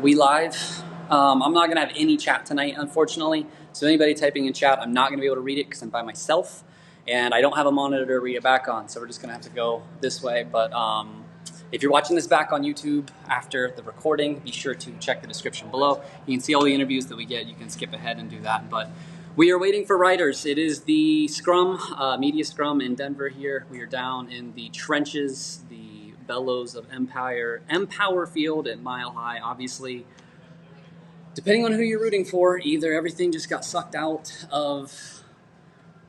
We live. I'm not going to have any chat tonight, unfortunately. So anybody typing in chat, I'm not going to be able to read it because I'm by myself. And I don't have a monitor to read it back on. So we're just going to have to go this way. But if you're watching this back on YouTube after the recording, be sure to check the description below. You can see all the interviews that we get. You can skip ahead and do that. But we are waiting for riders. It is the scrum, media scrum in Denver here. We are down in the trenches, the bellows of Empower Field at Mile High. Obviously, depending on who you're rooting for, either everything just got sucked out of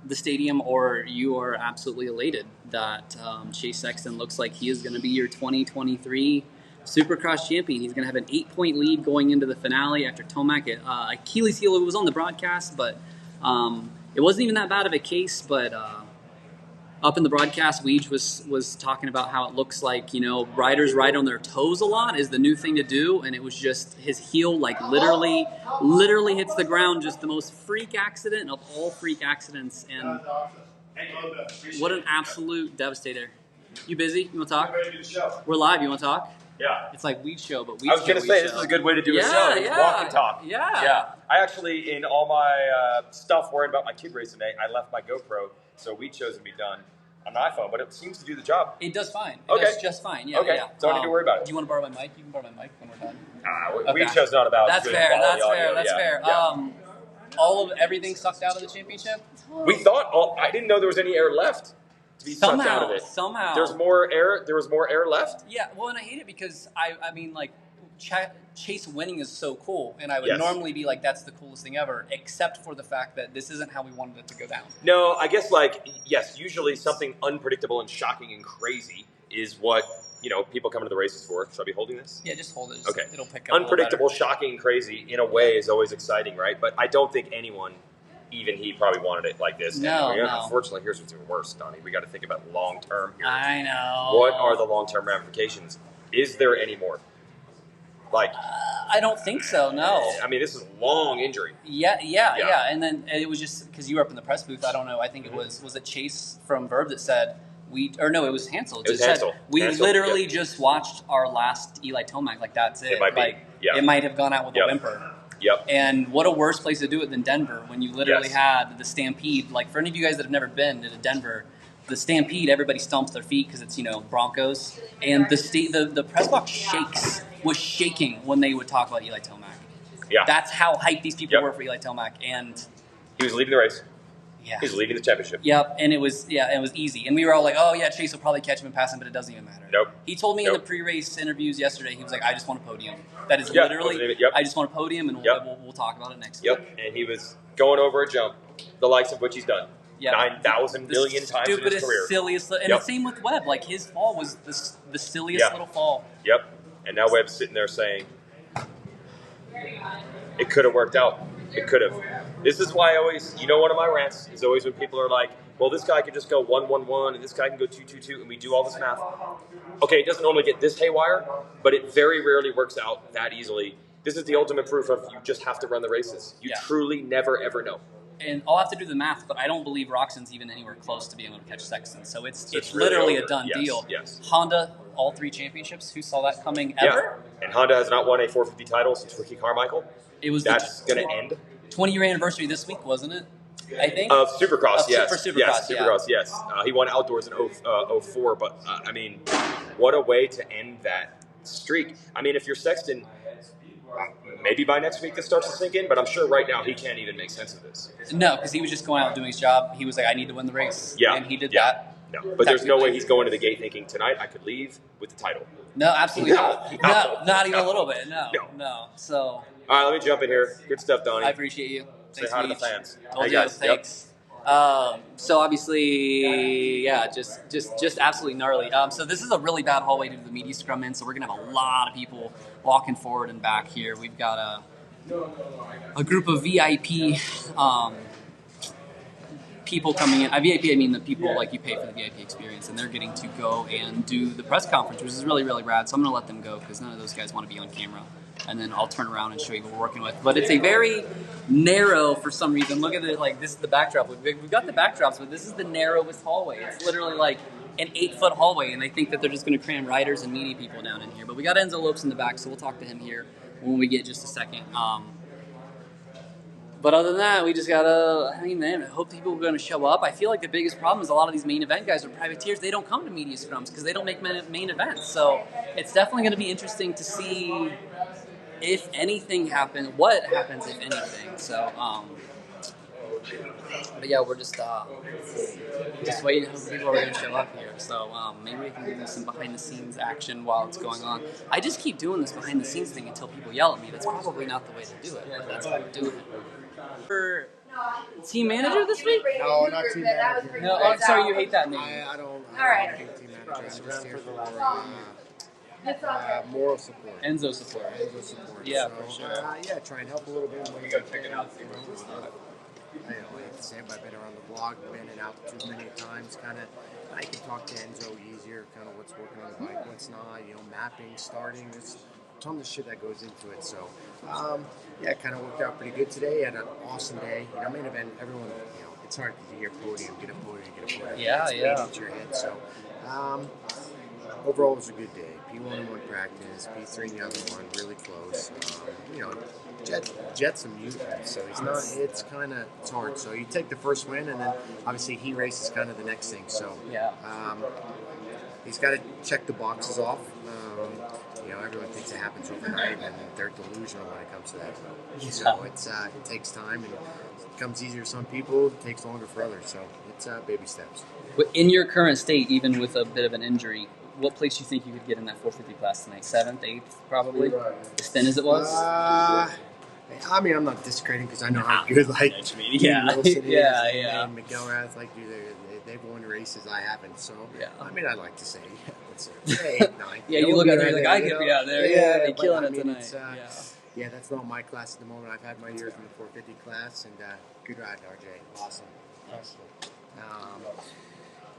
the stadium or you are absolutely elated that Chase Sexton looks like he is going to be your 2023 Supercross champion. He's going to have an 8-point lead going into the finale after Tomac at Achilles heel. It was on the broadcast, but it wasn't even that bad of a case, but up in the broadcast, Weege was talking about how it looks like, you know, riders ride on their toes a lot is the new thing to do, and it was just his heel like literally hits the ground, just the most freak accident of all freak accidents, and what an absolute devastator. You busy? You want to talk? We're live. You want to talk? Yeah. It's like Weege show, but Weege I was going to say, this is a good way to do a show. Yeah. Walk and talk. Yeah. I actually, in all my stuff worried about my kid race today, I left my GoPro, so Weege shows can be done on an iPhone, but it seems to do the job. It does fine. It does just fine. Yeah, okay. Yeah. Don't need to worry about it. Do you want to borrow my mic? You can borrow my mic when we're done. Okay. Weege show's not about That's good fair. quality That's fair. audio. That's fair. Yeah. All of everything sucked out of the championship. We thought, I didn't know there was any air left to be sucked out of it. Somehow. There was more air left? Yeah, well, and I hate it because, I mean, like, Chase winning is so cool, and I would Yes. normally be like, that's the coolest thing ever, except for the fact that this isn't how we wanted it to go down. No, I guess, like, yes, usually something unpredictable and shocking and crazy is what, you know, people come to the races for. Should I be holding this? Yeah, just hold it. Okay. It'll pick up Unpredictable, shocking, and crazy, in a way, is always exciting, right? But I don't think anyone, even he, probably wanted it like this. No, and, no. Unfortunately, here's what's even worse, Donnie. We got to think about long-term here. I know. What are the long-term ramifications? Is there any more? Like, I don't think so, no. I mean, this is a long injury. Yeah. And then it was just because you were up in the press booth. I don't know. I think it was it Chase from Verb that said it was Hansel. It was Hansel. We literally just watched our last Eli Tomac. Like, that's it. It might be. Yeah. It might have gone out with a whimper. Yep. And what a worse place to do it than Denver when you literally Yes. had the Stampede. Like, for any of you guys that have never been to Denver, the Stampede, everybody stomps their feet because it's, you know, Broncos. And the press box was shaking when they would talk about Eli Tomac. Yeah. That's how hyped these people Yep. were for Eli Tomac. And He was leaving the race. yeah. He was leaving the championship. Yep, and it was easy. And we were all like, oh yeah, Chase will probably catch him and pass him, but it doesn't even matter. Nope. He told me in the pre-race interviews yesterday, he was like, I just want a podium. That is literally, I just want a podium, and we'll talk about it next week. And he was going over a jump, the likes of which he's done 9,000 million times in his career. Silliest, and the same with Webb. Like, his fall was the silliest little fall. Yep. And now Webb's sitting there saying, it could have worked out. It could have. This is why I always, one of my rants is always when people are like, well, this guy can just go 1-1-1 and this guy can go 2-2-2, and we do all this math. Okay, it doesn't normally get this haywire, but it very rarely works out that easily. This is the ultimate proof of you just have to run the races. You truly never, ever know. And I'll have to do the math, but I don't believe Roxon's even anywhere close to being able to catch Sexton. So it's really literally over. A done deal. Yes. Honda, all 3 championships. Who saw that coming ever? Yeah. And Honda has not won a 450 title since Ricky Carmichael. That's going to end. 20-year anniversary this week, wasn't it? I think. Of Supercross, yes. For Supercross, Supercross, yes. He won outdoors in 04, but I mean, what a way to end that streak. I mean, if you're Sexton, maybe by next week this starts to sink in, but I'm sure right now he can't even make sense of this. No, because he was just going out doing his job. He was like, I need to win the race. Yeah. And he did that. No, but there's no way he's going to the gate thinking, tonight I could leave with the title. No, absolutely not. No, not even a little bit. No. So. All right, let me jump in here. Good stuff, Donnie. I appreciate you. Say hi to the fans. Hey guys. Thanks. So obviously, just absolutely gnarly. So this is a really bad hallway to do the media scrum in, so we're going to have a lot of people walking forward and back here. We've got a group of VIP people coming in. VIP, I mean the people like you pay for the VIP experience, and they're getting to go and do the press conference, which is really, really rad. So I'm going to let them go because none of those guys want to be on camera. And then I'll turn around and show you what we're working with. But it's a very narrow, for some reason. Look at it, like this is the backdrop. We've got the backdrops, but this is the narrowest hallway. It's literally like an 8-foot hallway, and they think that they're just going to cram riders and media people down in here. But we got Enzo Lopes in the back, so we'll talk to him here. when we get just a second. But other than that, we just gotta, I mean, man, I hope people are gonna show up. I feel like the biggest problem is a lot of these main event guys are privateers. They don't come to media scrums because they don't make main events. So it's definitely gonna be interesting to see if anything happens, what happens if anything. So, but yeah, we're just waiting for people are going to show up here. So maybe we can do some behind-the-scenes action while it's going on. I just keep doing this behind-the-scenes thing until people yell at me. That's probably not the way to do it, but that's how we're doing it. For team manager this week? No, not team manager. No, I'm sorry, you hate that name. I don't. All right. hate team manager. I'm just here for moral support. Enzo support. Enzo support. Yeah, so, for sure. Yeah, try and help a little bit. You got to pick it out. I hate to say it, but I've been around the block, been in and out too many times. Kind of, I can talk to Enzo easier. Kind of what's working on the bike, what's not. Mapping, starting. There's a ton of shit that goes into it. So, yeah, it kind of worked out pretty good today. Had an awesome day. Main event. Everyone, it's hard to hear podium, get a podium. Yeah, it's yeah. into your head. So, overall, it was a good day. P1 in one practice, P3 in the other one, really close. Jet's a mutant, so he's not. It's hard. So you take the first win, and then obviously he races kind of the next thing. So Yeah. He's got to check the boxes off. Everyone thinks it happens overnight, and they're delusional when it comes to that. So it takes time, and it comes easier for some people. It takes longer for others. So it's baby steps. But in your current state, even with a bit of an injury, what place do you think you could get in that 450 class tonight? 7th, 8th, probably? As thin as it was? I'm not discrediting because I know how good Wilson is yeah. and McElrath, they've won races I haven't. So I'd like to say, hey, 9. Yeah, you look at it like I could be out there. Yeah, they're killing it tonight. Yeah, that's not my class at the moment. I've had my years in the 450 class, and good ride, RJ. Awesome.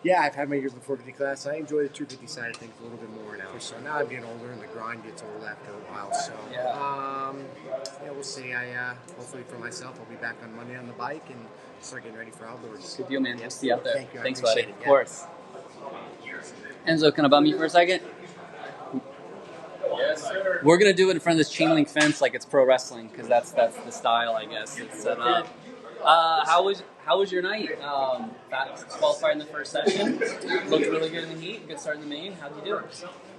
Yeah, I've had my years in the 450 class. I enjoy the 250 side of things a little bit more now. So now I'm getting older, and the grind gets old after a while. So we'll see. Hopefully for myself, I'll be back on Monday on the bike and start getting ready for outdoors. Good deal, man. We'll see you out there. Thank you. Thanks, buddy. It. Of course. Enzo, can I bum you for a second? Yes, sir. We're gonna do it in front of this chain link fence like it's pro wrestling because that's the style, I guess. It's set up. How was your night? Qualified in the first session. Looked really good in the heat. Good start in the main. How'd you do?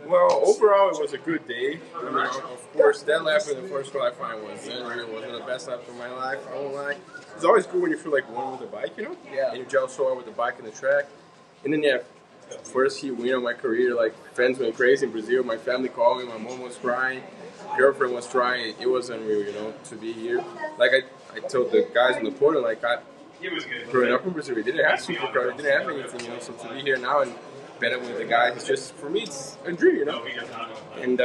Well, overall, it was a good day. Of course, that lap in the first qualifying was unreal. It was one of the best laps of my life. I won't lie. It's always good when you feel like one with the bike, Yeah. And you gel so well with the bike and the track. And then, first heat win of my career, friends went crazy in Brazil. My family called me. My mom was crying. Girlfriend was crying. It was unreal, to be here. I told the guys on the podium, growing up in Brazil, we didn't have Supercross, we didn't have anything, so to be here now and bet with the guys, it's just, for me, it's a dream, And,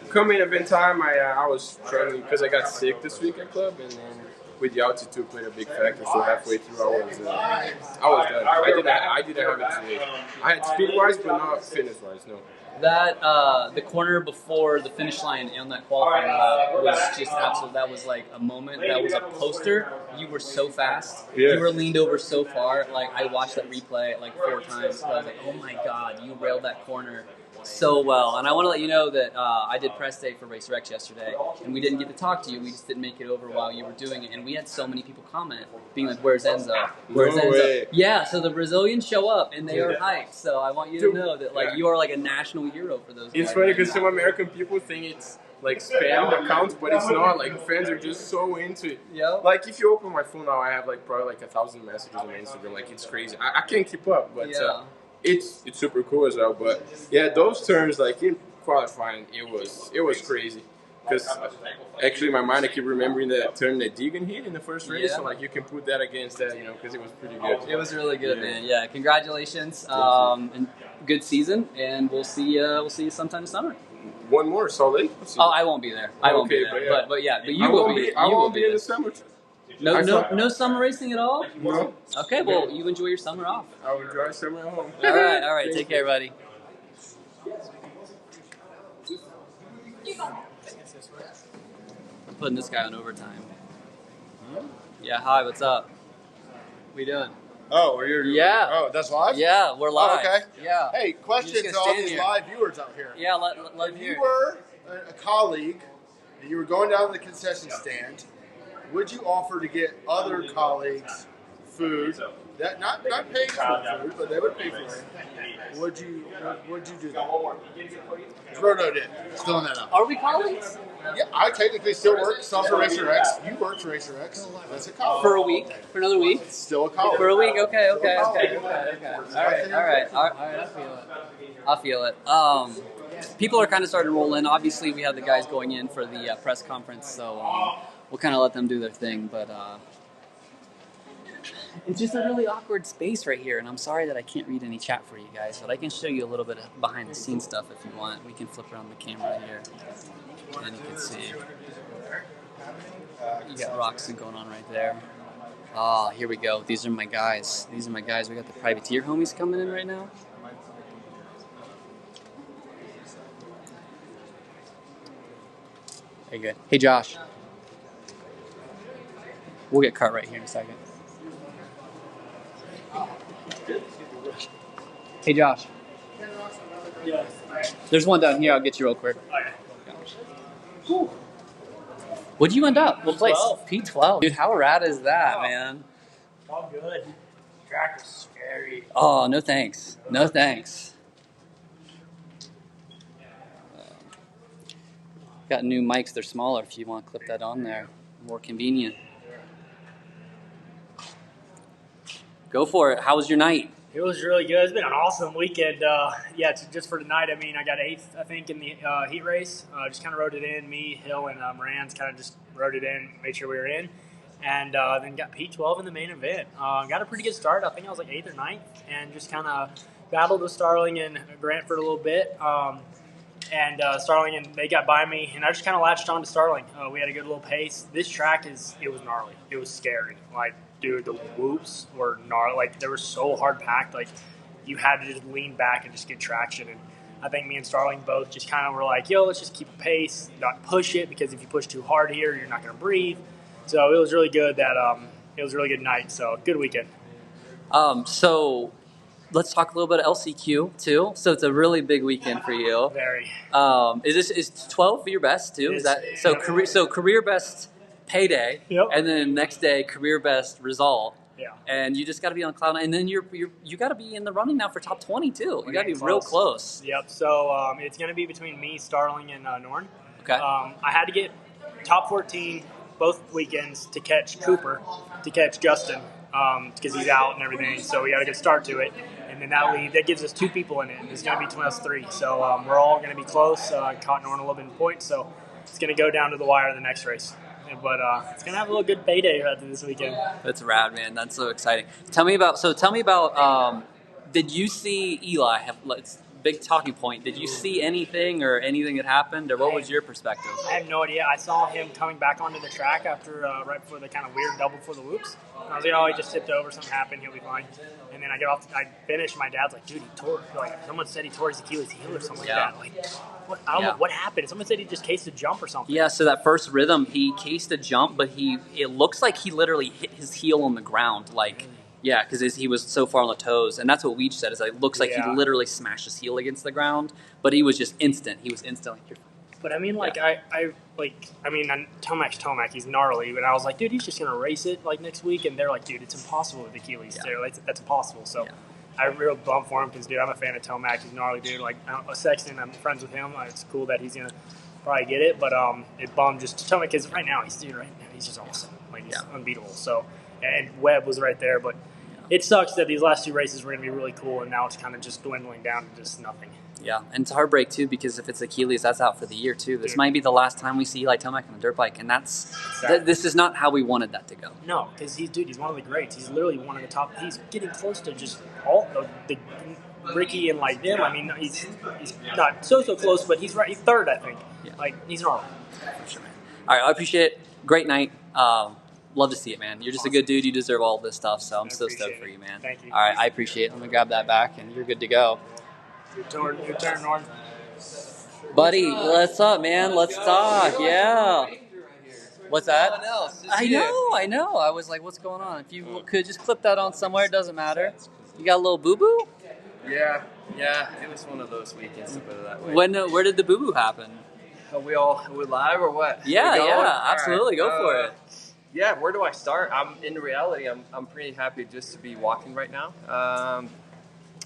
come main event time, I was training because I got sick this week at club, and then with the altitude played a big factor, so halfway through I was done. I didn't have it today. I had speed-wise, but not fitness-wise, no. That the corner before the finish line on that qualifying lap was just absolute. That was like a moment. That was a poster. You were so fast. Yeah. You were leaned over so far. I watched that replay 4 times. I was like, oh my god, you railed that corner so well. And I want to let you know that I did press day for Racer X yesterday, and we didn't get to talk to you. We just didn't make it over while you were doing it. And we had so many people comment, being like, "Where's Enzo? Where's No Enzo?" way. Yeah. So the Brazilians show up, and they are hyped. So I want you to know that you are like a national hero for those. It's guys. funny because some American people think it's spam accounts, but it's not. Fans are just so into it. Yeah. If you open my phone now, I have probably 1,000 messages on Instagram. It's crazy. I can't keep up, but it's super cool as well. But yeah, those turns in qualifying, it was crazy. Because actually, in my mind, I keep remembering that turn that Deegan hit in the first race. Yeah. So you can put that against that, because it was pretty good. It was really good, man. Yeah, congratulations. And good season, and we'll see you sometime this summer. One more, solid. Oh, I won't be there. I won't be there. But you will be. I won't be in the summer. No summer racing at all? No. Okay, well, you enjoy your summer off. I will enjoy summer at home. All right. Take care, buddy. I'm putting this guy on overtime. Yeah, hi, what's up? What you doing? Oh, you're Yeah. Oh, that's live. Yeah, we're live. Oh, okay. Yeah. Hey, You question just to gonna all stand these here. live viewers out here. Yeah, let If hear. you were a colleague you were going down to the concession stand, would you offer to get other colleagues food that not paying for food, but they would pay for it? Would you do that? Roto did. Filling that up. Are we colleagues? Yeah, I technically still work some for Racer X. You work for Racer X. That's a colleague. For a week? For another week? It's still a colleague. For a week? Okay. All right. I feel it. People are kind of starting to roll in. Obviously, we have the guys going in for the press conference, so we'll kind of let them do their thing. But it's just a really awkward space right here, and I'm sorry that I can't read any chat for you guys, but I can show you a little bit of behind-the-scenes stuff if you want. We can flip around the camera here, and you can see. You got Roxy going on right there. Oh, here we go. These are my guys. We got the privateer homies coming in right now. Very good. Hey, Josh. We'll get Cartwright here in a second. Hey, Josh. There's one down here. I'll get you real quick. What'd you end up? What place? P12. Dude, how rad is that, man? All good. Track was scary. Oh, no thanks. No thanks. Got new mics. They're smaller if you want to clip that on there. More convenient. Go for it. How was your night? It was really good. It's been an awesome weekend. Just for tonight, I mean, I got 8th, I think, in the heat race. Just kind of rode it in. Me, Hill, and Moran's kind of just rode it in, made sure we were in. And then got P12 in the main event. Got a pretty good start. I think I was like 8th or 9th. And just kind of battled with Starling and Grant for a little bit. Starling, and they got by me. And I just kind of latched on to Starling. We had a good little pace. This track, it was gnarly. It was scary. Like, dude, the whoops were gnarly. Like, they were so hard packed. Like, you had to just lean back and just get traction. And I think me and Starling both just kind of were like, yo, let's just keep a pace, not push it, because if you push too hard here, you're not going to breathe. So it was really good it was a really good night. So good weekend. So let's talk a little bit of LCQ too. So it's a really big weekend for you. Very. Is 12 your best too? Is that so? Career best payday, yep. And then next day career best result. Yeah. And you just got to be on cloud nine, and then you got to be in the running now for top 20 too. You got to be real close. Yep. So it's going to be between me, Starling, and Norn. Okay. I had to get top 14 both weekends to catch Cooper, to catch Justin, because he's out and everything. So we got a good start to it. And then that gives us 2 people in it. It's going to be between us 3. So we're all going to be close. Caught Norn a little bit in points. So it's going to go down to the wire the next race. But it's going to have a little good payday after this weekend. That's rad, man. That's so exciting. Tell me about, did you see Eli big talking point. Did you see anything or anything that happened, or what was your perspective? I have no idea. I saw him coming back onto the track after right before the kind of weird double before the whoops. And I was like, oh, he just tipped over, something happened, he'll be fine. And then I get off, I finished. My dad's like, dude, he tore. Like someone said he tore his Achilles heel or something like that. Like, what? I don't know what happened. Someone said he just cased a jump or something. Yeah. So that first rhythm, he cased a jump, but it looks like he literally hit his heel on the ground, like. Yeah, because he was so far on the toes, and that's what Weech said. Is it looks like he literally smashed his heel against the ground, but he was just instant. He was instant. But I mean, like Tomac, he's gnarly, but I was like, dude, he's just gonna race it like next week, and they're like, dude, it's impossible with Achilles. Yeah. Like, that's impossible. So I real bummed for him because, dude, I'm a fan of Tomac. He's gnarly, dude. Like Sexton, I'm friends with him. It's cool that he's gonna probably get it, but it bummed just Tomac because right now he's just awesome. Like he's unbeatable. So. And Webb was right there, but it sucks that these last 2 races were going to be really cool, and now it's kind of just dwindling down to just nothing. Yeah, and it's a heartbreak, too, because if it's Achilles, that's out for the year, too. This might be the last time we see Eli Tomac on a dirt bike, and this is not how we wanted that to go. No, because he's one of the greats. He's literally one of the top. He's getting close to just all the Ricky and like them. I mean, he's not so close, but he's right. He's third, I think. Yeah. Like, he's wrong. For sure, man. All right, I appreciate it. Great night. Love to see it, man. You're just a good dude. You deserve all this stuff, so I'm so stoked for you, man. Thank you. All right, I appreciate it. I'm going to grab that back, and you're good to go. Your turn, Norm. Buddy, what's up, man? Let's talk. Yeah. What's that? I know. I was like, what's going on? If you could just clip that on somewhere, it doesn't matter. You got a little boo-boo? Yeah. It was one of those weekends, to put it that way. Where did the boo-boo happen? Are we live or what? Yeah, absolutely. Right. Go for it. Yeah, where do I start? In reality, I'm pretty happy just to be walking right now.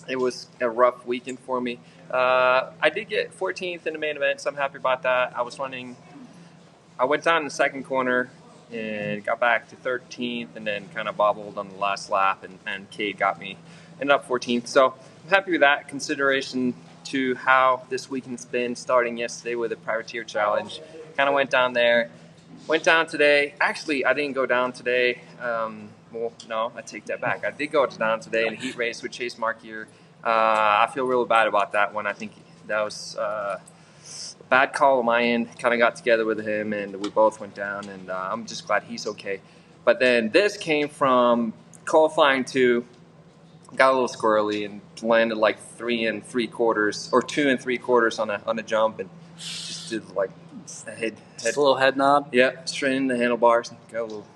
It was a rough weekend for me. I did get 14th in the main event, so I'm happy about that. I went down in the second corner and got back to 13th, and then kind of bobbled on the last lap, and Cade got me. Ended up 14th, so I'm happy with that. Consideration to how this weekend's been, starting yesterday with a privateer challenge. Kind of went down there. Went down today. Actually, I didn't go down today. Well, no, I take that back. I did go down today in a heat race with Chase Markier. I feel real bad about that one. I think that was a bad call on my end. Kind of got together with him, and we both went down, and I'm just glad he's okay. But then this came from qualifying 2, got a little squirrely, and landed like 3 3/4 or 2 3/4 on a jump, and just did like a head. Just a little head nod. Yeah, straight in the handlebars. Got a little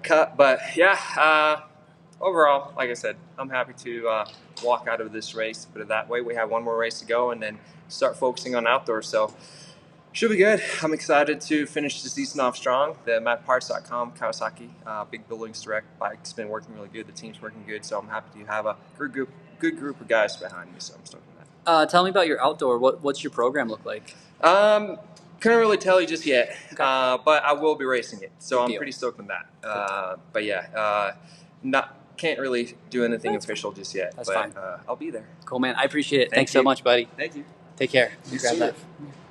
cut, but yeah. Overall, like I said, I'm happy to walk out of this race. Put it that way. We have one more race to go, and then start focusing on outdoors. So should be good. I'm excited to finish the season off strong. The MatParts.com Kawasaki Big Buildings Direct bike's been working really good. The team's working good, so I'm happy to have a good group of guys behind me. So I'm stoked on that. Tell me about your outdoor. What's your program look like? Couldn't really tell you just yet, Okay. but I will be racing it, so Good I'm deal. pretty stoked on that. But yeah, can't really do anything official just yet. That's but, fine. I'll be there. Cool, man. I appreciate it. Thank Thanks so you. much, buddy. Thank you. Take care. You grab that.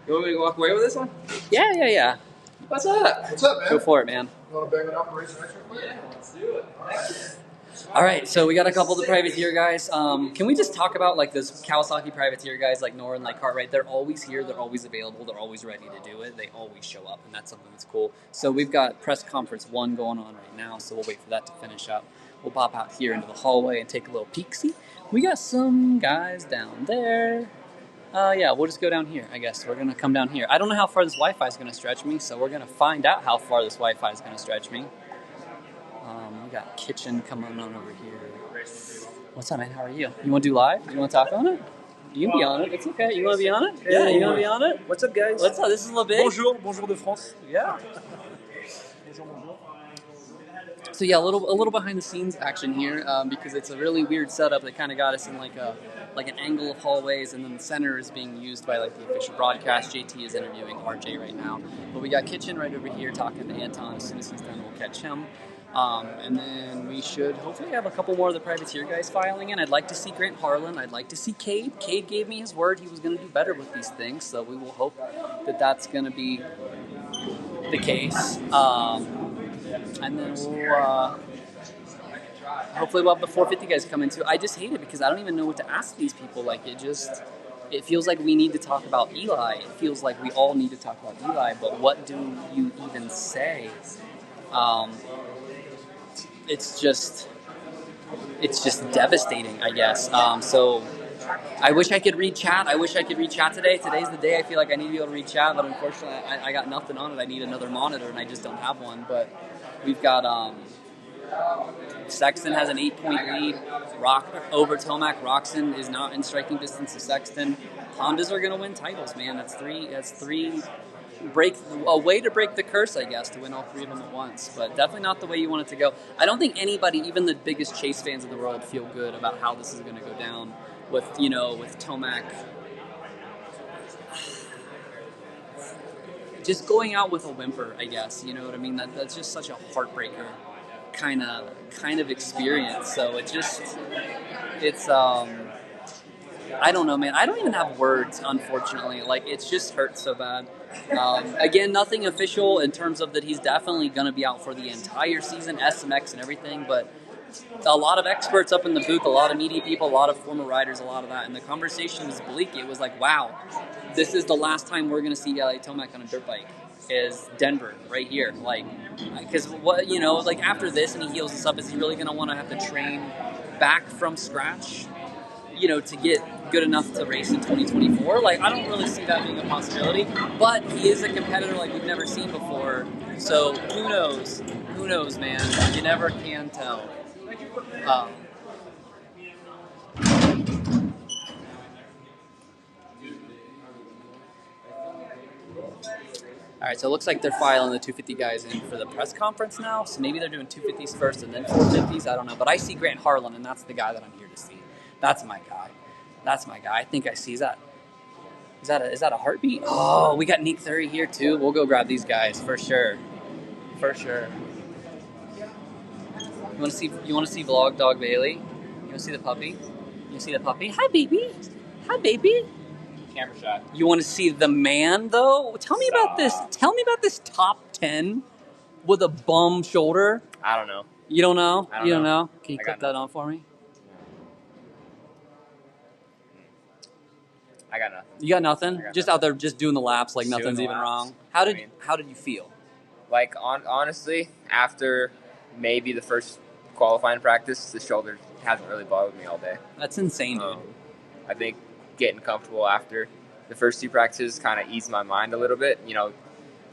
You want me to walk away with this one? Yeah. What's up? What's up, man? Go for it, man. You want to bang it up and race an extra quick? Let's do it. All right, so we got a couple of the privateer guys. Can we just talk about like those Kawasaki privateer guys like Nora and like Cartwright? They're always here. They're always available. They're always ready to do it. They always show up, and that's something that's cool. So we've got press conference 1 going on right now, so we'll wait for that to finish up. We'll pop out here into the hallway and take a little peek-see. We got some guys down there. Yeah, we'll just go down here, I guess. We're going to come down here. I don't know how far this Wi-Fi is going to stretch me, so we're going to find out how far this Wi-Fi is going to stretch me. We got Kitchen coming on over here. What's up, man? How are you? You want to do live? You want to talk on it? You can be on it. It's okay. You want to be on it? Yeah, you want to be on it? What's up, guys? What's up? This is a little bit. Bonjour de France. Yeah. So yeah, a little behind the scenes action here because it's a really weird setup that kind of got us in like an angle of hallways, and then the center is being used by like the official broadcast. JT is interviewing RJ right now, but we got Kitchen right over here talking to Anton. As soon as he's done, we'll catch him. And then we should hopefully have a couple more of the privateer guys filing in. I'd like to see Grant Harlan. I'd like to see Cade. Cade gave me his word he was going to do better with these things, so we will hope that that's going to be the case. And then we'll hopefully we'll have the 450 guys come in too. I just hate it because I don't even know what to ask these people. Like it feels like we need to talk about Eli. It feels like we all need to talk about Eli, but what do you even say? It's just devastating, I guess. So I wish I could read chat. Today. Today's the day I feel like I need to be able to read chat, but unfortunately I got nothing on it. I need another monitor, and I just don't have one. But we've got Sexton has an 8-point lead over Tomac. Roxon is not in striking distance of Sexton. Hondas are going to win titles, man. That's three. A way to break the curse, I guess, to win all 3 of them at once, but definitely not the way you want it to go. I don't think anybody, even the biggest Chase fans in the world, feel good about how this is going to go down with Tomac just going out with a whimper, I guess. You know what I mean? That's just such a heartbreaker kind of experience. So it's I don't know, man. I don't even have words, unfortunately. Like, it just hurts so bad. Again, nothing official in terms of that he's definitely going to be out for the entire season, SMX and everything, but a lot of experts up in the booth, a lot of media people, a lot of former riders, a lot of that, and the conversation was bleak. It was like, wow, this is the last time we're going to see Eli Tomac on a dirt bike, is Denver, right here. Like, because after this and he heals this up, is he really going to want to have to train back from scratch, to get good enough to race in 2024? Like, I don't really see that being a possibility, but he is a competitor like we've never seen before, so who knows, man. You never can tell. All right, so it looks like they're filing the 250 guys in for the press conference now. So maybe they're doing 250s first and then 450s. I don't know. But I see Grant Harlan, and that's the guy that I'm here to see. That's my guy. That's my guy. I think I see. Is that a heartbeat? Oh, we got Nick Thurn here too. We'll go grab these guys for sure. For sure. You want to see Vlog Dog Bailey? You want to see the puppy? You want to see the puppy? Hi, baby. Hi, baby. Camera shot. You want to see the man, though? Tell me about this. Tell me about this top 10 with a bum shoulder. I don't know. You don't know? I don't know? Can you I clip got that on for me? I got nothing. You got nothing? Just nothing. out there, just doing the laps like Just doing nothing's the even laps. wrong. How did you feel? Like honestly, after maybe the first qualifying practice, the shoulder hasn't really bothered me all day. That's insane, dude. I think getting comfortable after the first two practices kind of eased my mind a little bit. You know,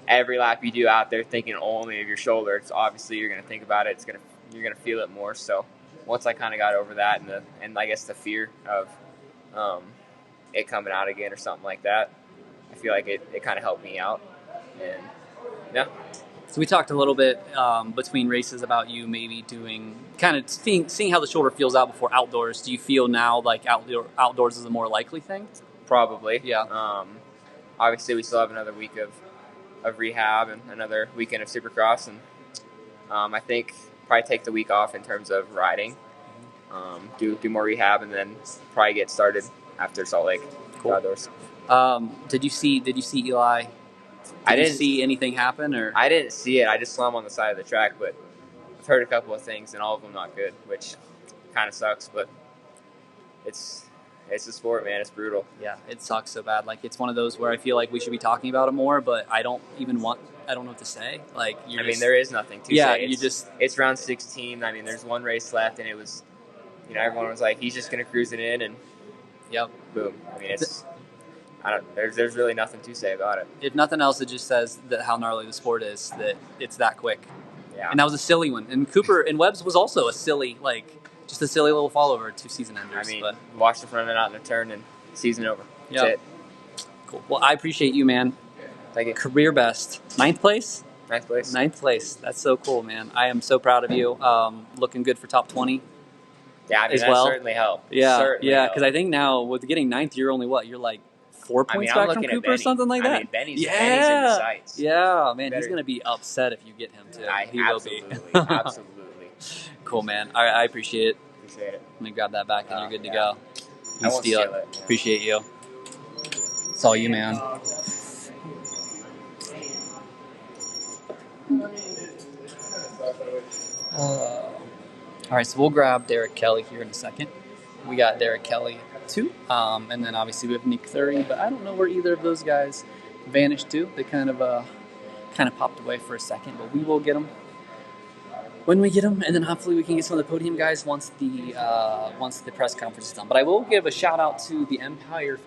every lap you do out there thinking only of your shoulder, it's obviously you're going to think about it. You're going to feel it more. So once I kind of got over that and I guess the fear of it coming out again or something like that, I feel like it kind of helped me out. And yeah. So we talked a little bit between races about you maybe doing kind of seeing how the shoulder feels out before outdoors. Do you feel now like outdoors is a more likely thing? Probably. Yeah. Obviously, we still have another week of rehab and another weekend of Supercross, and I think probably take the week off in terms of riding, do more rehab, and then probably get started after Salt Lake. Cool. Outdoors. Did you see Eli? I didn't see anything happen, or I didn't see it. I just saw him on the side of the track, but I've heard a couple of things, and all of them not good, which kind of sucks. But it's a sport, man. It's brutal. Yeah, it sucks so bad. Like, it's one of those where I feel like we should be talking about it more, but I don't know what to say. Like, there is nothing to say. It's round 16. I mean, there's one race left, and it was, everyone was like, he's just gonna cruise it in, and yep, boom. I mean, there's really nothing to say about it. If nothing else, it just says that how gnarly the sport is, that it's that quick. Yeah. And that was a silly one. And Cooper and Webb's was also a silly, just a silly little follower to season enders. I mean, but watch the front end out in a turn and season over. That's it. Cool. Well, I appreciate you, man. Thank you. Career best. Ninth place? Ninth place. That's so cool, man. I am so proud of you. Looking good for top 20. Yeah, I mean, as that well. certainly helped. Yeah, because I think now with getting ninth, you're only what? You're like 4 points back from Cooper or something like that? I mean, Benny's in the sights. Yeah, man, he's going to be upset if you get him too. He absolutely, will be. Absolutely. Cool, man. All right, I appreciate it. Appreciate it. Let me grab that back and you're good to go. I won't steal it. Yeah. Appreciate you. It's all you, man. All right, so we'll grab Derek Kelly here in a second. We got Derek Kelly too, and then obviously we have Nick Thurn, but I don't know where either of those guys vanished to. They kind of popped away for a second, but we will get them when we get them, and then hopefully we can get some of the podium guys once the press conference is done. But I will give a shout out to the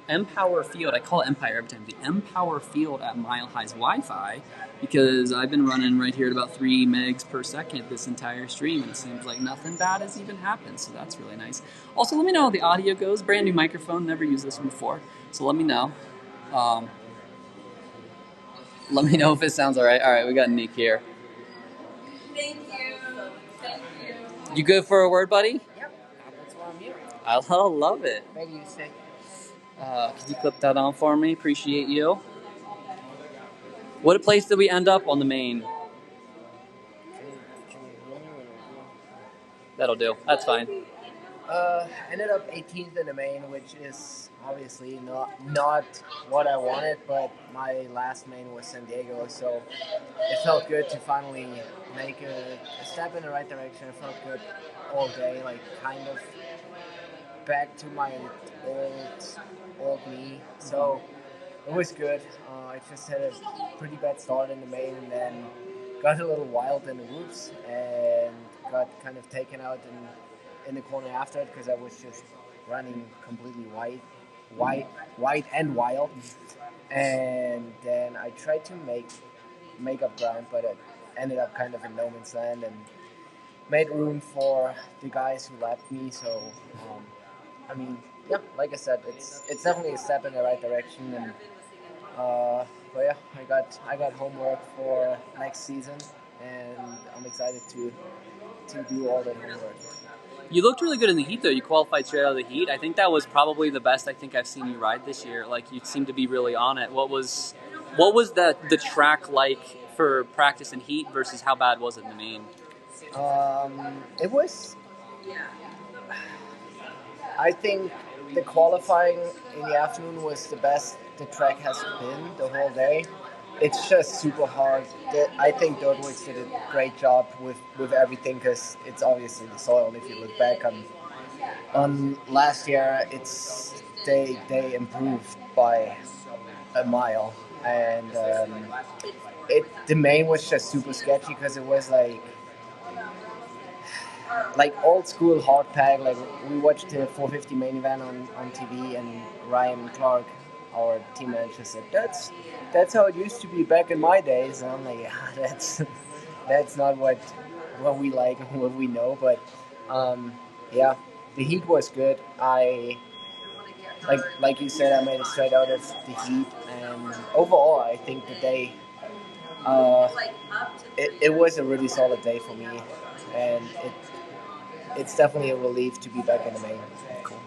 Empower Field. I call it Empire every time. The Empower Field at Mile High's Wi-Fi, because I've been running right here at about 3 megs per second this entire stream, and it seems like nothing bad has even happened, so that's really nice. Also, let me know how the audio goes. Brand new microphone, never used this one before, so let me know. Let me know if it sounds all right. All right, we got Nick here. Thank you. You good for a word, buddy? Yep, that's why I'm here. I love it. Maybe you say. Could you clip that on for me? Appreciate you. What place did we end up on the main? That'll do. That's fine. Ended up 18th in the main, which is obviously not what I wanted, but my last main was San Diego, so it felt good to finally make a step in the right direction. It felt good all day, like kind of back to my old me. So it was good. I just had a pretty bad start in the main and then got a little wild in the whoops and got kind of taken out in the corner after it because I was just running completely wide and wild. And then I tried to make up ground, but it ended up kind of in no man's land and made room for the guys who lapped me. So, like I said, it's definitely a step in the right direction, and yeah, I got homework for next season, and I'm excited to do all that homework. You looked really good in the heat, though. You qualified straight out of the heat. I think that was probably the best I think I've seen you ride this year. Like, you seemed to be really on it. What was the track like for practice and heat versus how bad was it in the main? It was. I think the qualifying in the afternoon was the best the track has been the whole day. It's just super hard. I think Dirtworks did a great job with everything because it's obviously the soil. If you look back on last year, they improved by a mile, and the main was just super sketchy because it was like old school hard pack. Like, we watched the 450 main event on TV, and Ryan Clark, our team manager, said that's how it used to be back in my days. And I'm like, yeah, that's not what we like and what we know. But yeah, the heat was good. I like you said, I made it straight out of the heat, and overall I think the day it was a really solid day for me, and it's definitely a relief to be back in the main. Cool.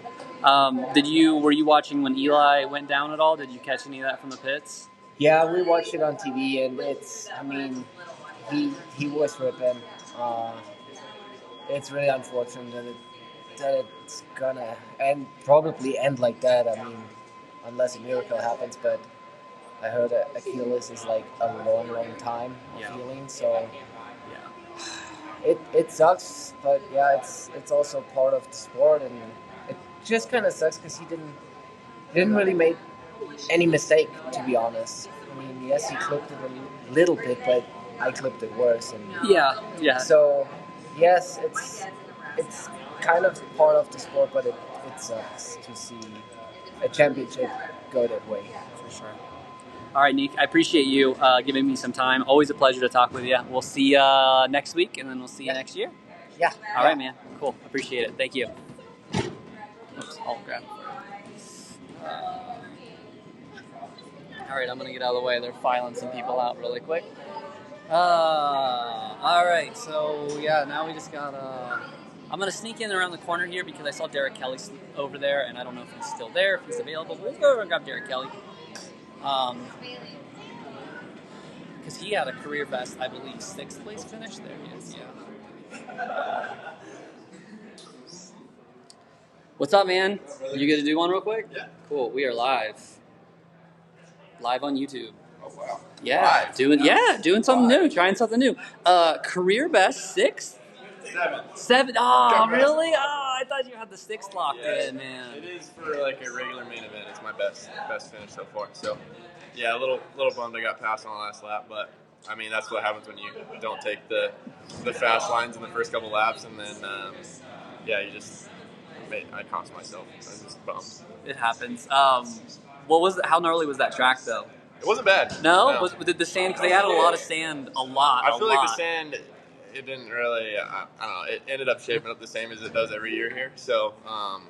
Were you watching when Eli went down at all? Did you catch any of that from the pits? Yeah, we watched it on TV, and he was ripping. It's really unfortunate that it's gonna probably end like that. I mean, unless a miracle happens, but I heard Achilles is like a long time of healing, so it sucks, but yeah, it's also part of the sport, and it just kind of sucks because he didn't really make any mistake, to be honest. I mean, yes, he clipped it a little bit, but I clipped it worse, and yeah. So yes, it's kind of part of the sport, but it sucks to see a championship go that way, for sure. All right, Nick, I appreciate you giving me some time. Always a pleasure to talk with you. We'll see you next week, and then we'll see you next year. Yeah. All right, man. Cool. Appreciate it. Thank you. Oops, I'll grab it. All right, I'm going to get out of the way. They're filing some people out really quick. All right, so, yeah, now we just got... I'm going to sneak in around the corner here because I saw Derek Kelly over there, and I don't know if he's still there, if he's available. But we'll go over and grab Derek Kelly. Because he had a career best, I believe, 6th place finish. There he is, yeah. What's up, man? You gonna do one real quick? Yeah. Cool. We are live on YouTube. Oh wow. Yeah, doing something new, trying something new. Career best 6th. 7. Oh, really? Oh, I thought you had the 6th locked in, man. It is for like a regular main event. It's my best finish so far. So, yeah, a little bummed I got passed on the last lap, but I mean that's what happens when you don't take the fast lines in the first couple laps, and then I cost myself. I was just bummed. It happens. How gnarly was that track though? It wasn't bad. No? Did the sand? Because they added a lot of sand. I feel like the sand. It didn't really, I don't know, it ended up shaping up the same as it does every year here. So I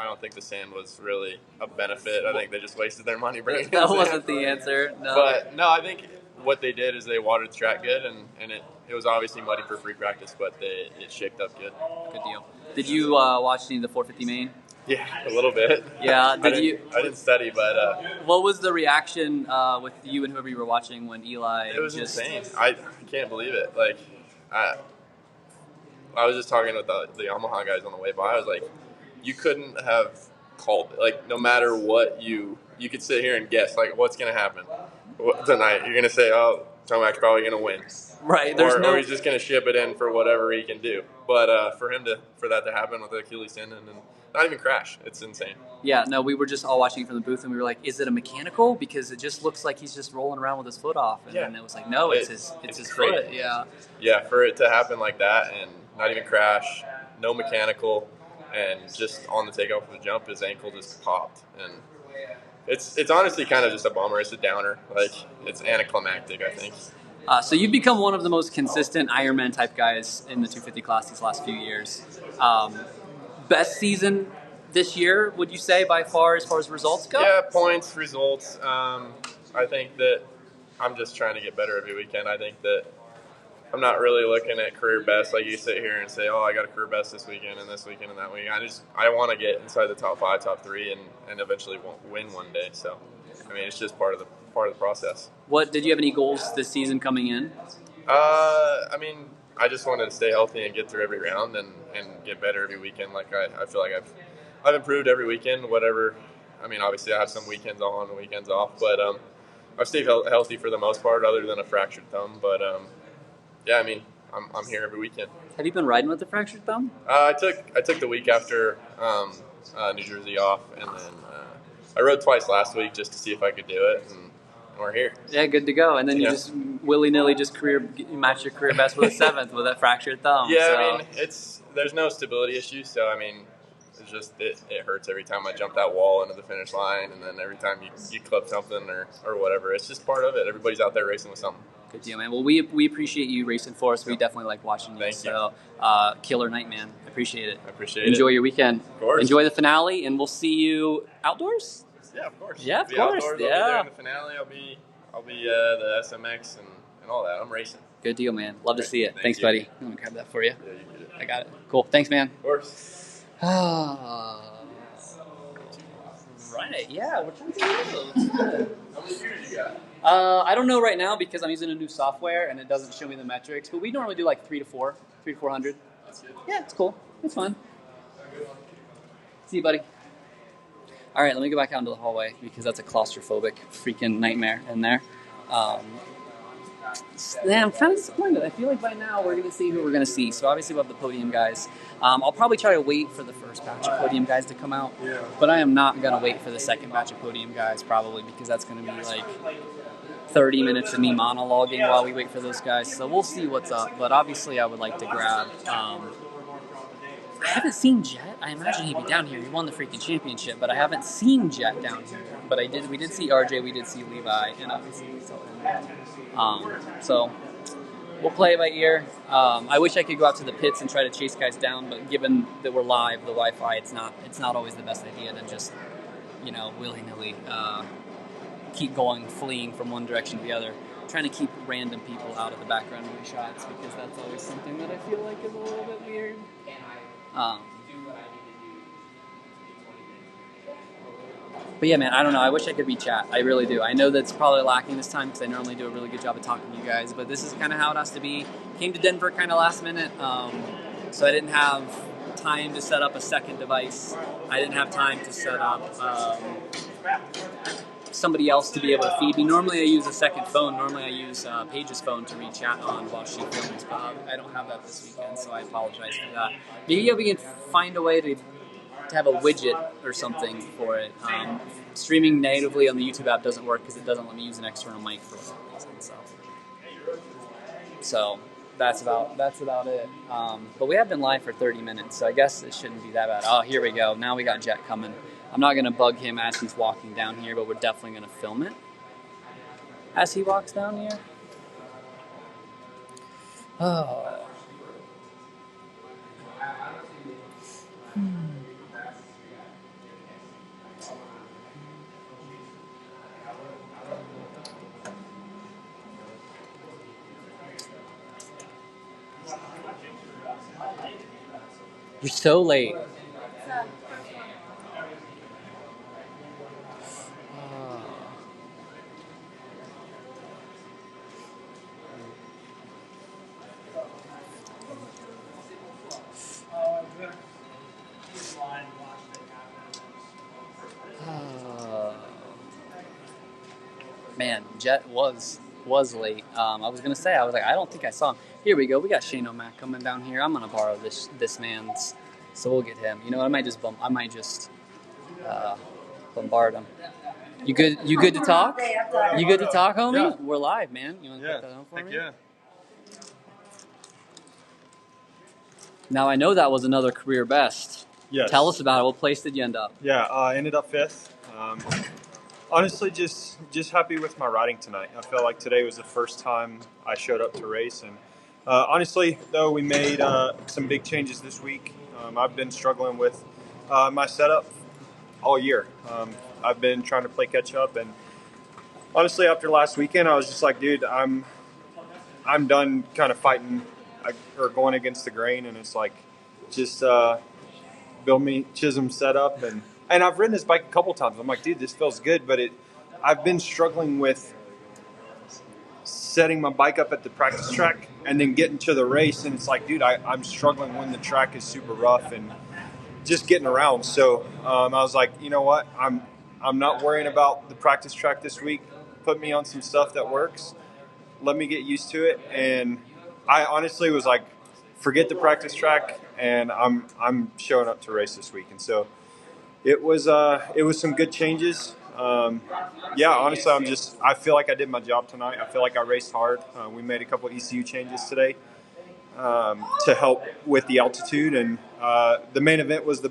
don't think the sand was really a benefit. I think they just wasted their money bringing That wasn't the answer. No. But no, I think what they did is they watered the track good, and it was obviously muddy for free practice, but it shaped up good. Good deal. Did you watch any of the 450 main? Yeah, a little bit. Yeah, I didn't study, but... what was the reaction with you and whoever you were watching when Eli... It was insane. I can't believe it. Like, I was just talking with the Yamaha guys on the way by. I was like, you couldn't have called it. Like, no matter what you could sit here and guess, like, what's going to happen tonight. You're going to say, oh, Tomac's probably going to win. Right. Or he's just going to ship it in for whatever he can do. But for that to happen with the Achilles tendon and not even crash, it's insane. Yeah, no, we were just all watching it from the booth, and we were like, is it a mechanical? Because it just looks like he's just rolling around with his foot off. And then it was like, no, it's his foot. Yeah. Yeah, for it to happen like that and not even crash, no mechanical, and just on the takeoff of the jump, his ankle just popped. And it's honestly kind of just a bummer. It's a downer. Like, it's anticlimactic, I think. So you've become one of the most consistent Ironman type guys in the 250 class these last few years. Best season this year, would you say, by far as results go? Yeah, points, results. I think that I'm just trying to get better every weekend. I think that I'm not really looking at career best like you sit here and say, oh, I got a career best this weekend and this weekend and that weekend. I want to get inside the top 5, top 3, and eventually win one day. So, I mean, it's just part of the process. What did you have any goals this season coming in? I mean, I just wanted to stay healthy and get through every round and get better every weekend. Like I feel like I've improved every weekend. Whatever. I mean, obviously I have some weekends on and weekends off, but I've stayed healthy for the most part, other than a fractured thumb. But yeah, I mean, I'm here every weekend. Have you been riding with a fractured thumb? I took the week after New Jersey off, and then I rode twice last week just to see if I could do it, and we're here. Yeah, good to go. And then you just willy-nilly match your career best with a 7th with a fractured thumb. Yeah, so. I mean, there's no stability issue, so I mean, it's just it hurts every time I jump that wall into the finish line, and then every time you clip something or whatever. It's just part of it. Everybody's out there racing with something. Good deal, man. Well, we appreciate you racing for us. We definitely like watching you. Thank you. So, killer night, man. Appreciate it. I appreciate it. Enjoy your weekend. Of course. Enjoy the finale, and we'll see you outdoors. Yeah, of course. Yeah, of course. Outdoors, I'll be there Yeah. in the finale. I'll be the SMX and all that. I'm racing. Good deal, man. Love to see it. Thank Thanks, you. buddy. I'm gonna grab that for you. Yeah, you get it. I got it. Cool. Thanks, man. Of course. Right. Yeah. We're trying to do How many shooters you got? I don't know right now because I'm using a new software and it doesn't show me the metrics. But we normally do like 3 to 400. That's good. Yeah, it's cool. It's fun. See you, buddy. All right, let me go back out into the hallway because that's a claustrophobic freaking nightmare in there. Yeah, I'm kind of disappointed. I feel like by now we're going to see who we're going to see. So obviously we have the podium guys. I'll probably try to wait for the first batch of podium guys to come out. Yeah. But I am not going to wait for the second batch of podium guys probably because that's going to be like 30 minutes of me monologuing while we wait for those guys. So we'll see what's up. But obviously I would like to grab... I haven't seen Jet. I imagine he'd be down here. He won the freaking championship, but I haven't seen Jet down here. But we did see RJ, we did see Levi, and obviously we saw him. So we'll play it by ear. I wish I could go out to the pits and try to chase guys down, but given that we're live, the Wi-Fi, it's not always the best idea to just, willy-nilly keep going, fleeing from one direction to the other. Trying to keep random people out of the background of my shots because that's always something that I feel like is a little bit weird. But yeah, man, I don't know. I wish I could be chat. I really do. I know that's probably lacking this time because I normally do a really good job of talking to you guys, but this is kind of how it has to be. Came to Denver kind of last minute, so I didn't have time to set up a second device. I didn't have time to set up somebody else to be able to feed me. Normally I use a second phone. Normally I use Paige's phone to read chat on while she films, but I don't have that this weekend, so I apologize for that. Maybe we can find a way to have a widget or something for it. Streaming natively on the YouTube app doesn't work because it doesn't let me use an external mic for whatever reason. So that's about it. But we have been live for 30 minutes, so I guess it shouldn't be that bad. Oh, here we go. Now we got Jet coming. I'm not going to bug him as he's walking down here, but we're definitely going to film it as he walks down here. Oh. You're so late. Man, Jet was late. I was gonna say, I don't think I saw him. Here we go. We got Shane O'Mac coming down here. I'm gonna borrow this man's, so we'll get him. You know what? I might just bombard him. You good? You good to talk? You good to talk, homie? Yeah. We're live, man. You want to put that on for me? Yeah. Now I know that was another career best. Yes. Tell us about it. What place did you end up? Yeah, I ended up 5th. Honestly, just happy with my riding tonight. I felt like today was the first time I showed up to race, and honestly, though, we made some big changes this week. I've been struggling with My setup all year. I've been trying to play catch up, and honestly, after last weekend, I was just like, dude, I'm done kind of fighting or going against the grain, and it's like just build me Chisholm setup, and I've ridden this bike a couple times. I'm like, dude, this feels good, but I've been struggling with setting my bike up at the practice track and then getting to the race, and it's like, dude, I'm struggling when the track is super rough and just getting around. So I was like, you know what, I'm not worrying about the practice track this week. Put me on some stuff that works. Let me get used to it. And I honestly was like, forget the practice track, and I'm showing up to race this week. And so it was some good changes. Honestly, I feel like I did my job tonight. I feel like I raced hard. We made a couple of ECU changes today to help with the altitude, and the main event was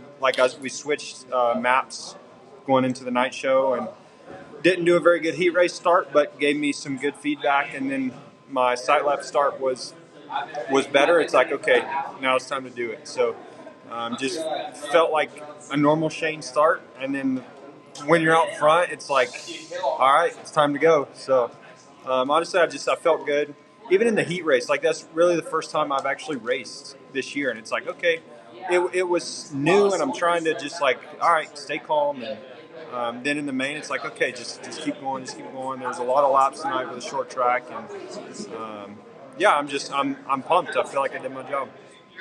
we switched maps going into the night show, and didn't do a very good heat race start, but gave me some good feedback. And then my sight lap start was better. It's like, okay, now it's time to do it. So just felt like a normal Shane start, and then when you're out front, it's like, all right, it's time to go. So honestly, I felt good. Even in the heat race, like that's really the first time I've actually raced this year, and it's like, okay, it was new, and I'm trying to just like, all right, stay calm. And then in the main, it's like, okay, just keep going, There's a lot of laps tonight with a short track, and I'm pumped. I feel like I did my job.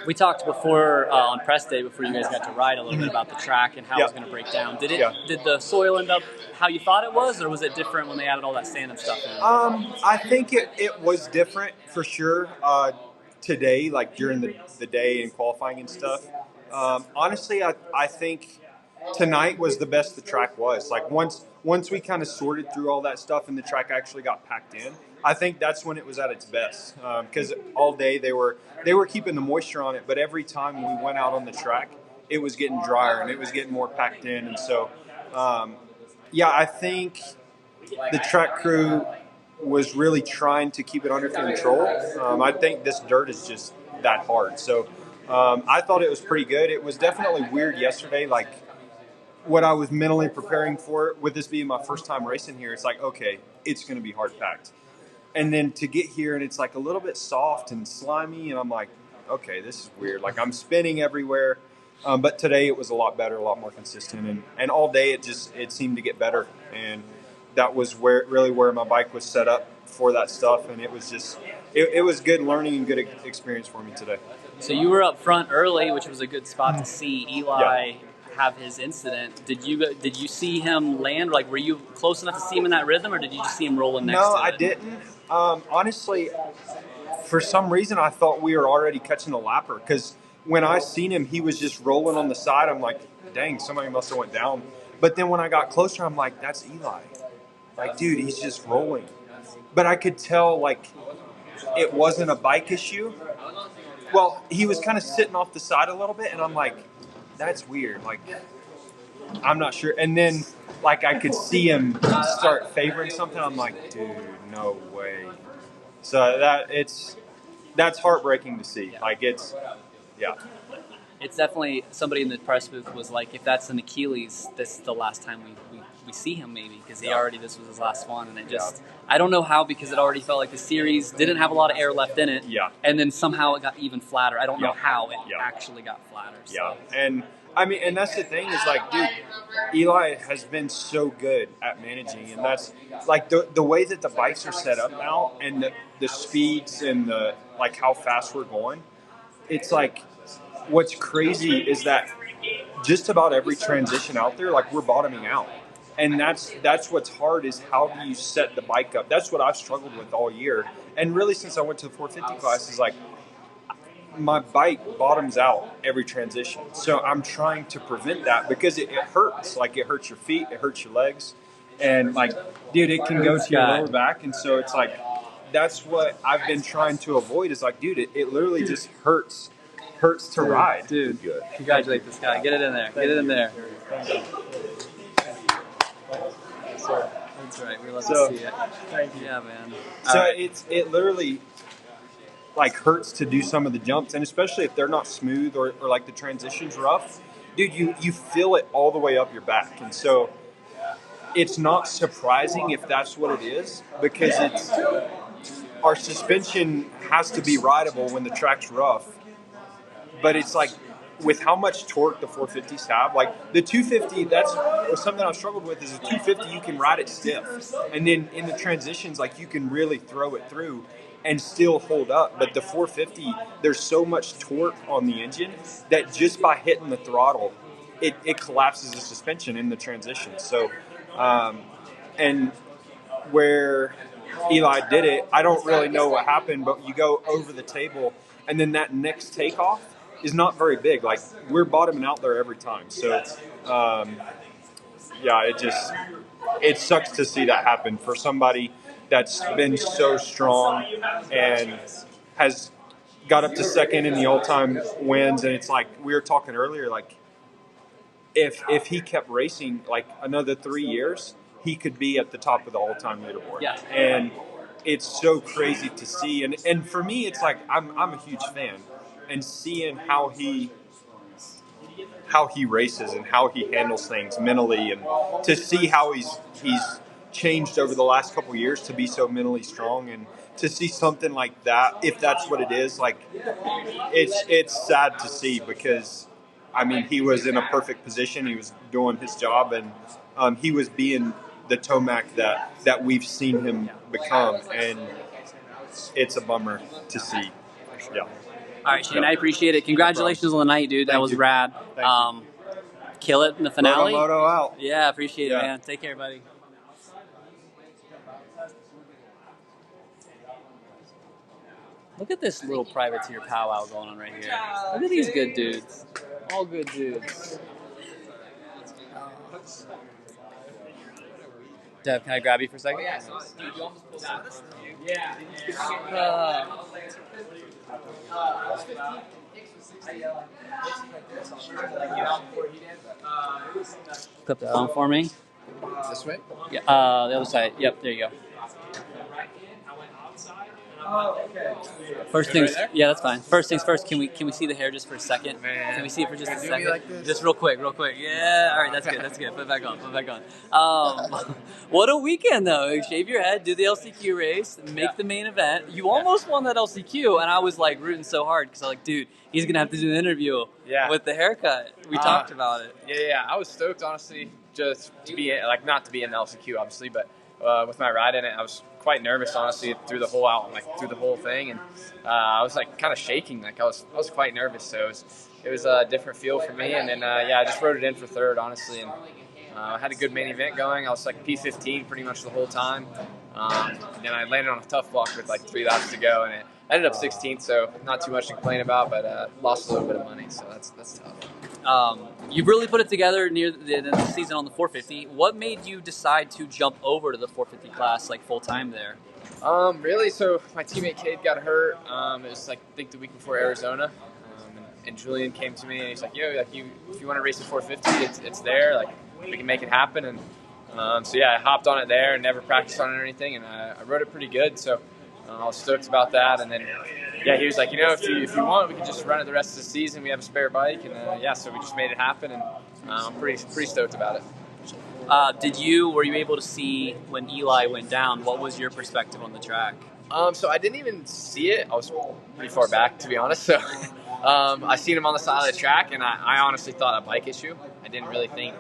We talked before on press day, before you guys got to ride, a little bit about the track and how it was going to break down. Did the soil end up how you thought it was, or was it different when they added all that sand and stuff in? I think it was different for sure today, like during the day and qualifying and stuff. Honestly, I think tonight was the best the track was. Like once we kind of sorted through all that stuff and the track actually got packed in, I think that's when it was at its best. Because all day they were keeping the moisture on it, but every time we went out on the track, it was getting drier and it was getting more packed in. And so, I think the track crew was really trying to keep it under control. I think this dirt is just that hard. So I thought it was pretty good. It was definitely weird yesterday, like what I was mentally preparing for, with this being my first time racing here. It's like, okay, it's going to be hard packed. And then to get here and it's like a little bit soft and slimy, and I'm like, okay, this is weird. Like I'm spinning everywhere. But today it was a lot better, a lot more consistent, and all day it seemed to get better. And that was where my bike was set up for that stuff. And it was just, it was good learning and good experience for me today. So you were up front early, which was a good spot to see Eli have his incident. Did you see him land? Like, were you close enough to see him in that rhythm, or did you just see him rolling next to it? No, I didn't. Honestly, for some reason, I thought we were already catching a lapper, because when I seen him, he was just rolling on the side. I'm like, dang, somebody must have went down. But then when I got closer, I'm like, that's Eli. Like, dude, he's just rolling. But I could tell, like, it wasn't a bike issue. Well, he was kind of sitting off the side a little bit, and I'm like, that's weird. Like, I'm not sure. And then, like, I could see him start favoring something. I'm like, dude, no way. So that's heartbreaking to see. Like, it's definitely, somebody in the press booth was like, if that's an Achilles, this is the last time we see him, maybe, because this was his last one. And it just, I don't know how, because it already felt like the series didn't have a lot of air left in it. Yeah. And then somehow it got even flatter. I don't know how it actually got flatter. So. Yeah. And I mean, and that's the thing is, like, dude, Eli has been so good at managing, and that's like the way that the bikes are set up now, and the speeds and the, like, how fast we're going. It's like, what's crazy is that just about every transition out there, like, we're bottoming out. And that's what's hard, is how do you set the bike up? That's what I've struggled with all year. And really, since I went to the 450 class, is like, my bike bottoms out every transition. So I'm trying to prevent that, because it hurts. Like, it hurts your feet, it hurts your legs. And, like, dude, it can go to your lower back. And so it's like, that's what I've been trying to avoid, is like, dude, it literally just hurts to ride. Dude, congratulate this guy. Get it in there. Get it in there. That's right. We love to see it. Thank you. Yeah, man. So it literally, like, hurts to do some of the jumps, and especially if they're not smooth or like the transition's rough. dude, you feel it all the way up your back. And so it's not surprising if that's what it is, because our suspension has to be rideable when the track's rough. But it's like, with how much torque the 450s have, like the 250, that's something I've struggled with, is a 250, you can ride it stiff. And then in the transitions, like, you can really throw it through and still hold up. But the 450, there's so much torque on the engine that just by hitting the throttle, it collapses the suspension in the transition. So, and where Eli did it, I don't really know what happened, but you go over the table, and then that next takeoff is not very big. Like, we're bottoming out there every time. So, it sucks to see that happen for somebody that's been so strong and has got up to second in the all-time wins. And it's like, we were talking earlier, like, if he kept racing like another 3 years, he could be at the top of the all-time leaderboard. Yeah. And it's so crazy to see. And for me, it's like, I'm a huge fan. And seeing how he races and how he handles things mentally, and to see how he's changed over the last couple of years to be so mentally strong, and to see something like that, if that's what it is, like, it's sad to see, because I mean, he was in a perfect position, he was doing his job, and he was being the Tomac that we've seen him become, and it's a bummer to see. Yeah. All right, Shane, I appreciate it. Congratulations on the night, dude. That was rad. Kill it in the finale. Moto out. Yeah, appreciate it, man. Take care, buddy. Look at this little privateer powwow going on right here. Look at these good dudes. All good dudes. Dev, can I grab you for a second? Clip that on for me. This way? Yeah, the other side. Yep, there you go. First things, yeah, that's fine. First things first. Can we see the hair just for a second? Can we see it for just a second? Like just real quick. Yeah. All right, that's good. Put it back on. What a weekend though! Shave your head, do the LCQ race, make the main event. You almost won that LCQ, and I was like rooting so hard because I was like, dude, he's gonna have to do an interview with the haircut. We talked about it. Yeah. I was stoked, honestly, just to be like, not to be in the LCQ, obviously, but with my ride in it, I was quite nervous, honestly, through the whole thing, and I was like kind of shaking, like I was quite nervous. So it was a different feel for me, and then I just rode it in for third, honestly, and I had a good main event going. I was like P15 pretty much the whole time. Then I landed on a tough block with like 3 laps to go, and it ended up 16th, so not too much to complain about, but lost a little bit of money, so that's tough. You really put it together near the end of the season on the 450. What made you decide to jump over to the 450 class like full time there? Really, so my teammate Cade got hurt. It was like, I think the week before Arizona, and Julian came to me and he's like, "Yo, like if you want to race the 450, it's there. Like we can make it happen." And I hopped on it there and never practiced on it or anything, and I rode it pretty good. So I was stoked about that. And then he was like, if you want, we can just run it the rest of the season. We have a spare bike, and so we just made it happen, and I'm pretty stoked about it. Were you able to see when Eli went down? What was your perspective on the track? So I didn't even see it. I was pretty far back, to be honest. So I seen him on the side of the track, and I honestly thought a bike issue. I didn't really think,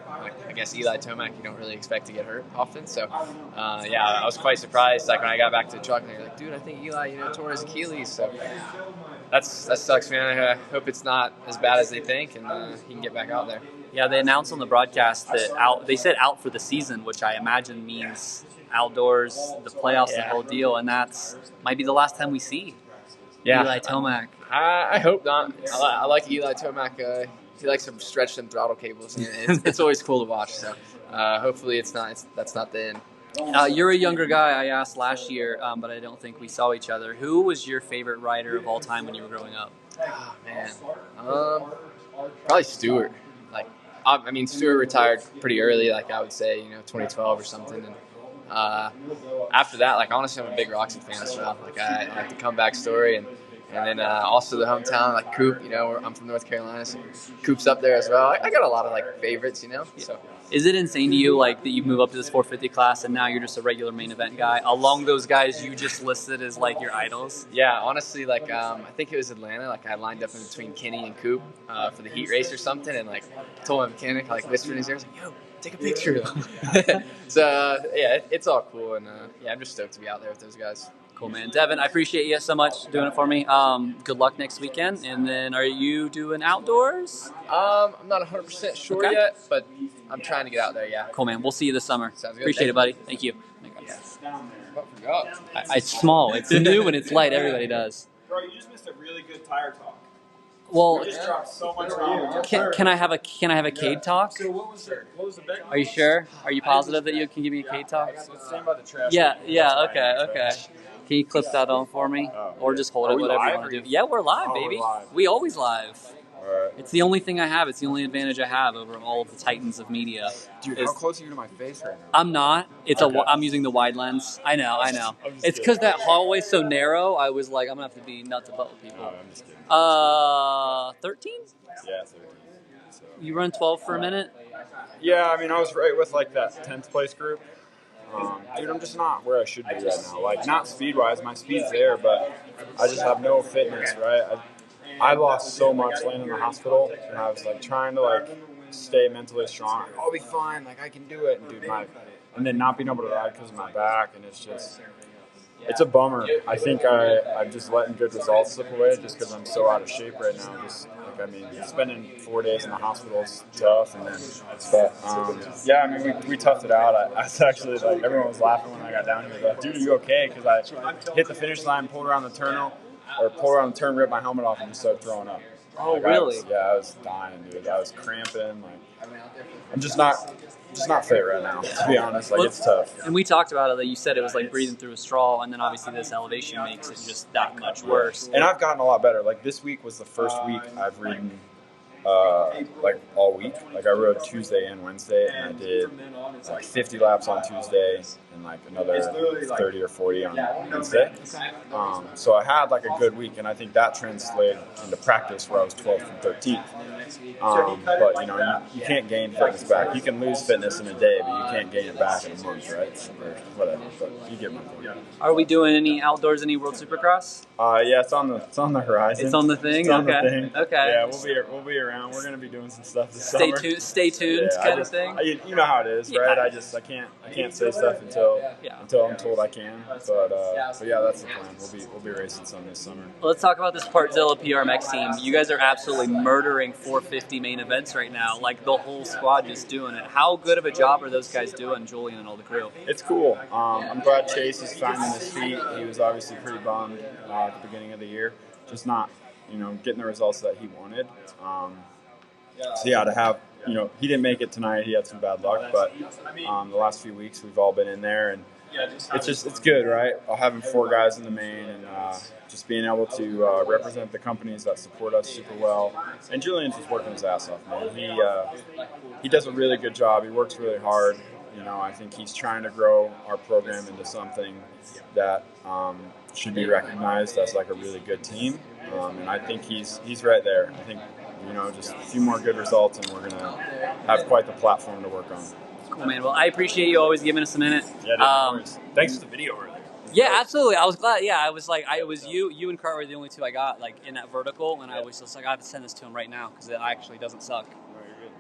I guess Eli Tomac, you don't really expect to get hurt often. So I was quite surprised. Like when I got back to the truck, and they were like, "Dude, I think Eli, tore his Achilles." So that sucks, man. I hope it's not as bad as they think, and he can get back out there. Yeah, they announced on the broadcast that they said out for the season, which I imagine means outdoors, the playoffs, the whole deal, and that's might be the last time we see Eli Tomac. I hope not. I like Eli Tomac. He likes to stretch them throttle cables. It's always cool to watch. So hopefully that's not the end. You're a younger guy. I asked last year, but I don't think we saw each other. Who was your favorite rider of all time when you were growing up? Oh, man. Probably Stewart. Stewart retired pretty early, like I would say, 2012 or something. And after that, honestly, I'm a big Roxy fan as well. I like the comeback story, and And then also the hometown, like Coop, you know, I'm from North Carolina, so Coop's up there as well. I got a lot of like favorites, you know. So. Is it insane to you, like, that you move up to this 450 class and now you're just a regular main event guy? Along those guys you just listed as, like, your idols? Yeah, honestly, like, I think it was Atlanta. Like, I lined up in between Kenny and Coop for the heat race or something, and, like, told my mechanic, like, whispered in his ear, I was like, yo, take a picture of him. So, yeah, it's all cool, and, yeah, I'm just stoked to be out there with those guys. Cool, man. Devin, I appreciate you so much doing it for me. Good luck next weekend. And then are you doing outdoors? I'm not 100% sure yet, but I'm trying to get out there, yeah. Cool, man. We'll see you this summer. Sounds good. Appreciate it, buddy. Thank you. forgot. It's small. It's new and it's light. Everybody does. Bro, you just missed a really good tire talk. Well, You just dropped so much value. can I have a Cade talk? So what was the bet? Are you sure? Are you positive that you can give me a Cade talk? Let's stand by the trash. Yeah. Okay. Can you clip that on for me, or just hold it, whatever you want to do? Yeah, we're live, baby. We always live. Right. It's the only thing I have. It's the only advantage I have over all of the titans of media. Dude, how close are you to my face right now? I'm not. I'm using the wide lens. I know. It's because that hallway's so narrow. I was like, I'm gonna have to be nuts about with people. I'm just kidding. 13? Yeah, 13. So. You run 12 for a minute? Yeah, I mean, I was right with like that 10th place group. Dude, I'm just not where I should be right now. Like, not speed-wise, my speed's there, but I just have no fitness, right? I lost so much laying in the hospital, and I was like trying to like stay mentally strong. I'll be fine, like I can do it, and dude, and then not being able to ride because of my back, and it's a bummer. I think I'm just letting good results slip away just because I'm so out of shape right now. Just like, I mean, spending 4 days in the hospital is tough, and then yeah, I mean, we toughed it out. I was actually like, everyone was laughing when I got down here. Like, dude, are you okay? Because I hit the finish line, pulled around the turn, ripped my helmet off, and just started throwing up. Oh, like, really? I was dying, dude. I was cramping. Like, I'm just not fit right now, to be honest. Like, it's tough. And we talked about it. That you said it was like breathing through a straw, and then obviously this elevation makes it just that much worse. And I've gotten a lot better. Like, this week was the first week I've ridden like all week. Like, I rode Tuesday and Wednesday, and I did like 50 laps on Tuesday and like another 30 or 40 on Wednesday. So I had like a good week, and I think that translated into practice where I was 12th and 13th. But you know, you can't gain fitness back. You can lose fitness in a day, but you can't gain it back in a month, right? Or whatever. But you get my point. Are we doing any outdoors, any World Supercross? Yeah, it's on the horizon. It's on the thing. It's on okay. the thing. Okay. Yeah, we'll be around. We're gonna be doing some stuff this summer. Stay tuned, kind of thing. You know how it is, right? I can't say stuff until I'm told I can. But yeah, that's the plan. We'll be racing some this summer. Well, let's talk about this Partzilla PRMX team. You guys are absolutely murdering 450 main events right now. Like, the whole squad just doing it. How good of a job are those guys doing, Julian and all the crew? It's cool. I'm glad Chase is finding his feet. He was obviously pretty bummed at the beginning of the year, just not, getting the results that he wanted. So yeah, to have, he didn't make it tonight. He had some bad luck, but the last few weeks we've all been in there, and it's good, right? Having 4 guys in the main, and just being able to represent the companies that support us super well. And Julian's just working his ass off, man. He does a really good job. He works really hard. I think he's trying to grow our program into something that should be recognized as like a really good team. And I think he's right there. I think, just a few more good results, and we're going to have quite the platform to work on. Cool, man. Well, I appreciate you always giving us a minute. Yeah, no worries. Thanks for the video earlier. Yeah, absolutely. I was glad. Yeah, I was like, it was you and Cartwright were the only 2 I got like in that vertical, and I was just like, I have to send this to him right now because it actually doesn't suck.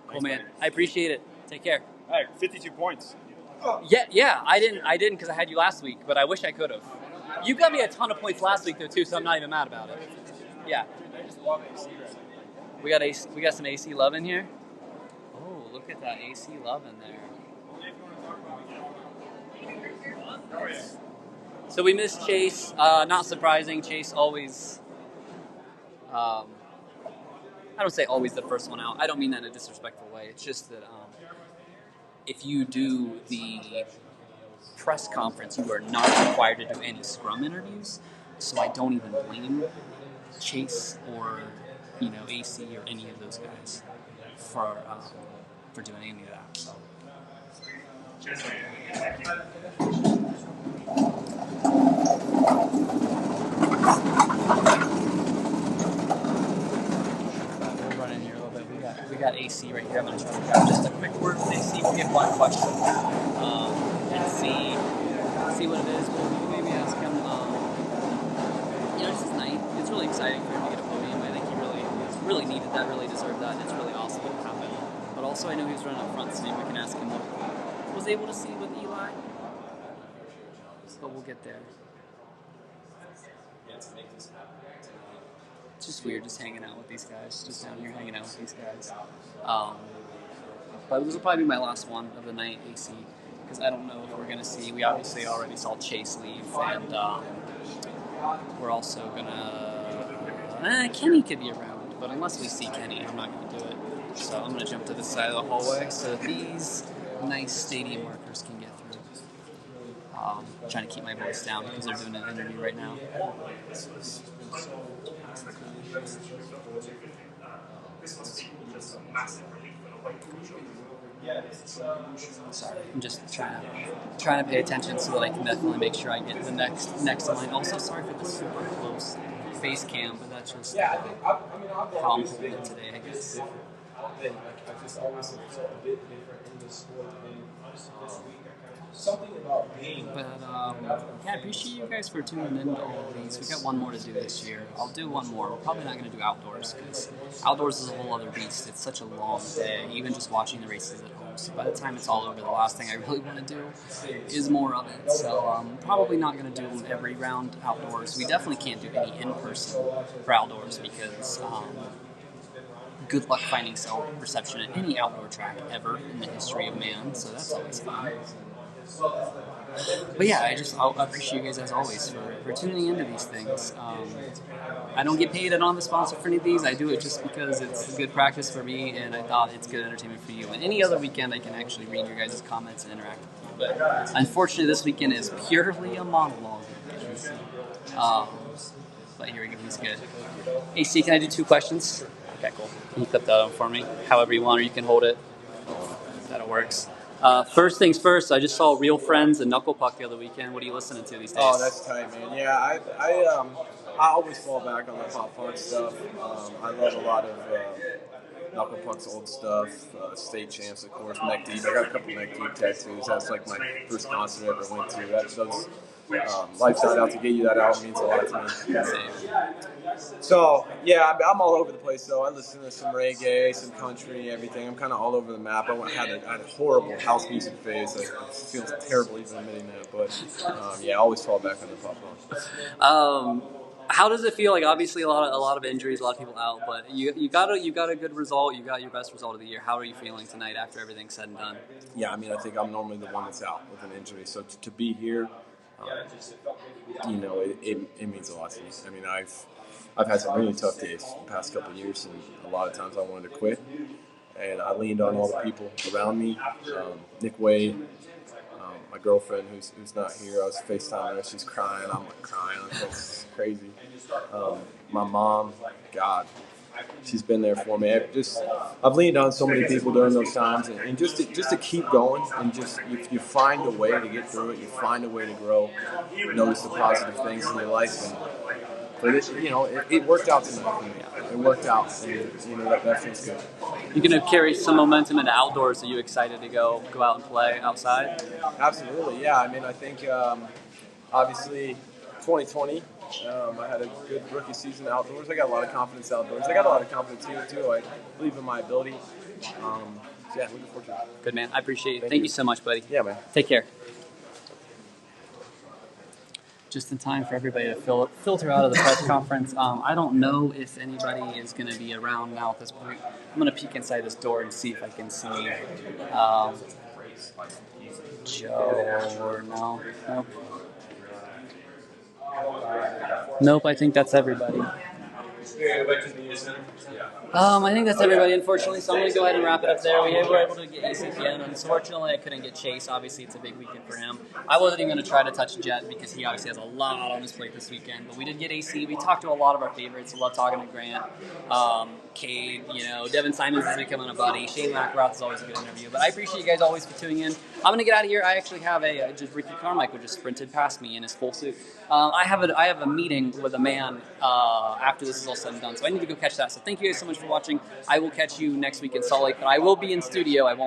Cool, man. I appreciate it. Take care. All right, 52 points. Yeah. I didn't because I had you last week, but I wish I could have. You got me a ton of points last week though too, so I'm not even mad about it. Yeah. We got some AC love in here. Oh, look at that AC love in there. So we missed Chase. Not surprising. Chase always. I don't say always the first one out. I don't mean that in a disrespectful way. It's just that if you do the press conference, you are not required to do any scrum interviews. So I don't even blame Chase or AC or any of those guys for doing any of that. AC right here. I'm going to try to grab just a quick word with AC. We'll get one question and see what it is. We'll maybe ask him. This is night. It's really exciting for him to get a podium. I think he really needed that, really deserved that. It's really awesome what happened. But also, I know he was running up front, so maybe we can ask him what he was able to see with Eli. So we'll get there. It's just weird just hanging out with these guys, just down here hanging out with these guys. But this will probably be my last one of the night, AC, because I don't know if we're going to see. We obviously already saw Chase leave, and we're also going to... Kenny could be around, but unless we see Kenny, I'm not going to do it. So I'm going to jump to this side of the hallway so these nice stadium workers can get through. Trying to keep my voice down because they're doing an interview right now. Sorry, I'm just trying to pay attention so that I can definitely make sure I get the next line. Also, sorry for the super close face cam, but that's just how I'm holding it today, I guess. But I appreciate you guys for tuning in to all of these. We got one more to do this year. I'll do one more. We're probably not going to do outdoors because outdoors is a whole other beast. It's such a long day, even just watching the races at home. So by the time it's all over, the last thing I really want to do is more of it. So probably not going to do them every round outdoors. We definitely can't do any in-person for outdoors because good luck finding cell reception at any outdoor track ever in the history of man. So that's always fun. But yeah, I appreciate you guys as always for tuning into these things. I don't get paid. I don't have a sponsor for any of these. I do it just because it's good practice for me, and I thought it's good entertainment for you. And any other weekend, I can actually read your guys' comments and interact with you. But unfortunately, this weekend is purely a monologue. But here we go. He's good. AC, can I do 2 questions? Okay, cool. Can you clip that on for me? However you want, or you can hold it. That works. First things first, I just saw Real Friends and Knuckle Puck the other weekend. What are you listening to these days? Oh, that's tight, man. Yeah, I always fall back on the pop punk stuff. I love a lot of Knuckle Puck's old stuff, State Champs, of course, Neck Deep. I got a couple Neck Deep tattoos. That's like my first concert I ever went to. Those Life Signed Out to Get You, that album means a lot to me. So, yeah, I'm all over the place, though. I listen to some reggae, some country, everything. I'm kind of all over the map. I had a horrible house music phase. I feel terrible even admitting that. But, yeah, I always fall back on the pop punk. How does it feel? Like, obviously, a lot of injuries, a lot of people out, but you got a good result. You got your best result of the year. How are you feeling tonight after everything's said and done? Yeah, I mean, I think I'm normally the one that's out with an injury. So to be here, it means a lot to me. I mean, I've had some really tough days the past couple of years, and a lot of times I wanted to quit. And I leaned on all the people around me. Nick Wade, my girlfriend who's not here. I was FaceTiming her. She's crying. I'm like crying. It's crazy. My mom, God, she's been there for me. I've leaned on so many people during those times, and just to keep going, and just you find a way to get through it. You find a way to grow. Notice the positive things in your life, and for this, it worked out tonight for me. It worked out, and that feels good. You're going to carry some momentum into outdoors. Are you excited to go out and play outside? Absolutely, yeah. I mean, I think obviously 2020. I had a good rookie season outdoors. I got a lot of confidence outdoors. I got a lot of confidence here, too. I believe in my ability. Yeah, looking forward to it. Good, man. I appreciate it. Thank you so much, buddy. Yeah, man. Take care. Just in time for everybody to filter out of the press conference. I don't know if anybody is going to be around now at this point. I'm going to peek inside this door and see if I can see Joe or no. Nope. Nope, I think that's everybody. I think that's everybody, unfortunately, so I'm going to go ahead and wrap it up there. We were able to get ACPN. Unfortunately, I couldn't get Chase. Obviously, it's a big weekend for him. I wasn't even going to try to touch Jet because he obviously has a lot on his plate this weekend. But we did get AC. We talked to a lot of our favorites. I love talking to Grant, Cade, Devin Simons is becoming a buddy. Shane McElrath is always a good interview. But I appreciate you guys always for tuning in. I'm gonna get out of here. I actually have just Ricky Carmichael just sprinted past me in his full suit. I have a meeting with a man after this is all said and done, so I need to go catch that. So thank you guys so much for watching. I will catch you next week in Salt Lake, but I will be in studio. I won't